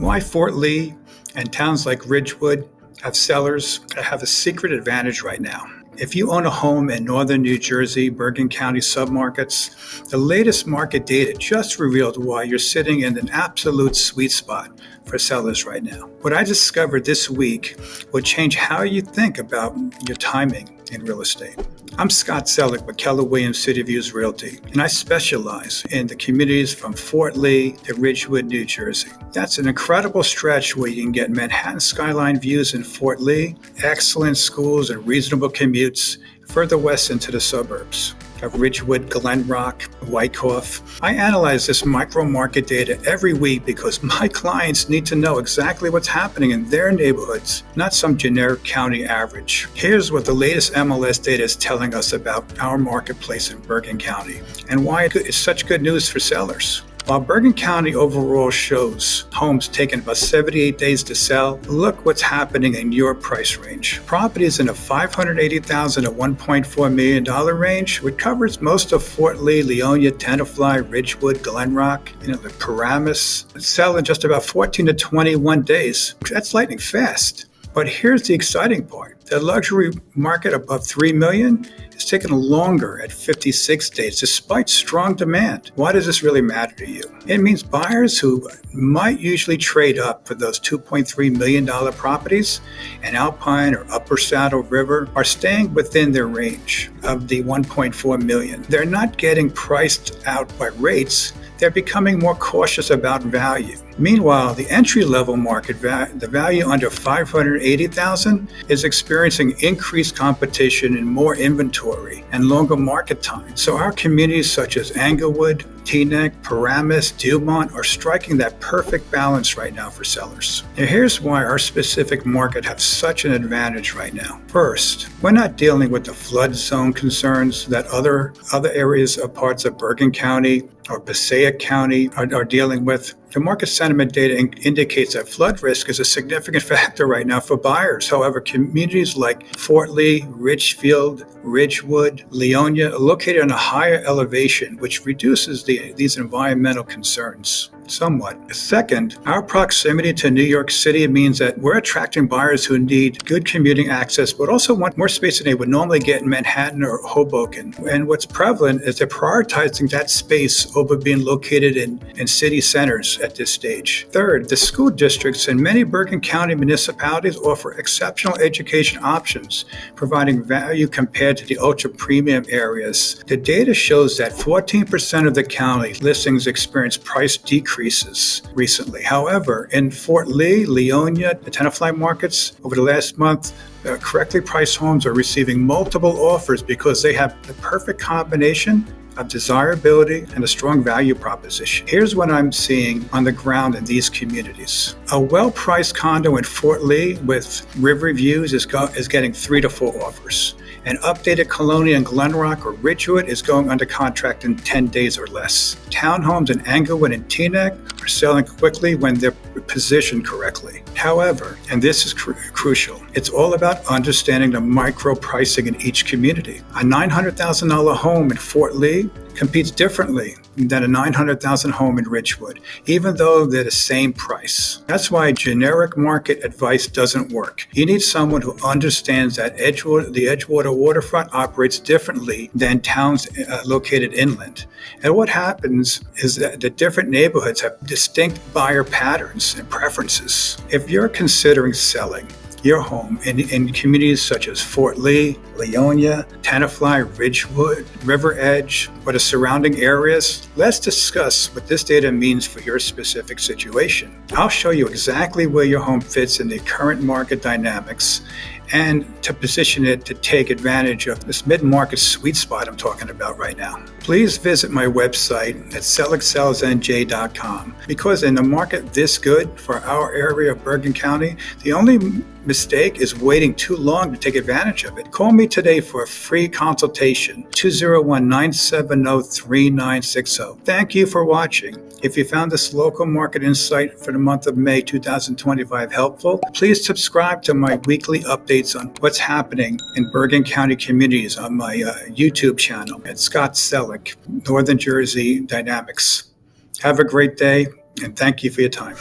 Why Fort Lee and towns like Ridgewood have sellers that have a secret advantage right now. If you own a home in northern New Jersey, Bergen County submarkets, the latest market data just revealed why you're sitting in an absolute sweet spot for sellers right now. What I discovered this week will change how you think about your timing in real estate. I'm Scott Selleck with Keller Williams City Views Realty, and I specialize in the communities from Fort Lee to Ridgewood, New Jersey. That's an incredible stretch where you can get Manhattan skyline views in Fort Lee, excellent schools and reasonable commutes further west into the suburbs of Ridgewood, Glen Rock, Wyckoff. I analyze this micro market data every week because my clients need to know exactly what's happening in their neighborhoods, not some generic county average. Here's what the latest MLS data is telling us about our marketplace in Bergen County and why it's such good news for sellers. While Bergen County overall shows homes taking about 78 days to sell, look what's happening in your price range. Properties in a $580,000 to $1.4 million range, which covers most of Fort Lee, Leonia, Tenafly, Ridgewood, Glen Rock, the Paramus, sell in just about 14 to 21 days. That's lightning fast. But here's the exciting part. The luxury market above $3 million is taking longer at 56 days despite strong demand. Why does this really matter to you? It means buyers who might usually trade up for those $2.3 million properties in Alpine or Upper Saddle River are staying within their range of the $1.4 million. They're not getting priced out by rates. They're becoming more cautious about value. Meanwhile, the entry-level market, the value under $580,000, is experiencing increased competition and more inventory and longer market time. So our communities such as Englewood, Teaneck, Paramus, Dumont are striking that perfect balance right now for sellers. Now here's why our specific market has such an advantage right now. First, we're not dealing with the flood zone concerns that other areas of parts of Bergen County or Passaic County are dealing with. The market sentiment data indicates that flood risk is a significant factor right now for buyers. However, communities like Fort Lee, Richfield, Ridgewood, Leonia are located on a higher elevation, which reduces these environmental concerns somewhat. Second, our proximity to New York City means that we're attracting buyers who need good commuting access, but also want more space than they would normally get in Manhattan or Hoboken. And what's prevalent is they're prioritizing that space over being located in city centers at this stage. Third, the school districts in many Bergen County municipalities offer exceptional education options, providing value compared to the ultra-premium areas. The data shows that 14% of the county listings experienced price decreases recently. However, in Fort Lee, Leonia, the Tenafly markets, over the last month, correctly priced homes are receiving multiple offers because they have the perfect combination of desirability and a strong value proposition. Here's what I'm seeing on the ground in these communities. A well-priced condo in Fort Lee with river views is getting 3 to 4 offers. An updated Leonia in Glen Rock or Ridgewood is going under contract in 10 days or less. Townhomes in Englewood and Teaneck are selling quickly when they're positioned correctly. However, and this is crucial, it's all about understanding the micro pricing in each community. A $900,000 home in Fort Lee competes differently than a $900,000 home in Ridgewood, even though they're the same price. That's why generic market advice doesn't work. You need someone who understands that the Edgewater waterfront operates differently than towns located inland. And what happens is that the different neighborhoods have distinct buyer patterns and preferences. If you're considering selling your home in communities such as Fort Lee, Leonia, Tenafly, Ridgewood, River Edge, or the surrounding areas, let's discuss what this data means for your specific situation. I'll show you exactly where your home fits in the current market dynamics and to position it to take advantage of this mid-market sweet spot I'm talking about right now. Please visit my website at sellecksellsnj.com. Because in a market this good for our area of Bergen County, the only mistake is waiting too long to take advantage of it. Call me today for a free consultation, 201-970-3960. Thank you for watching. If you found this local market insight for the month of May 2025 helpful, please subscribe to my weekly updates on what's happening in Bergen County communities on my YouTube channel at Scott Selleck, Northern Jersey Dynamics. Have a great day, and thank you for your time.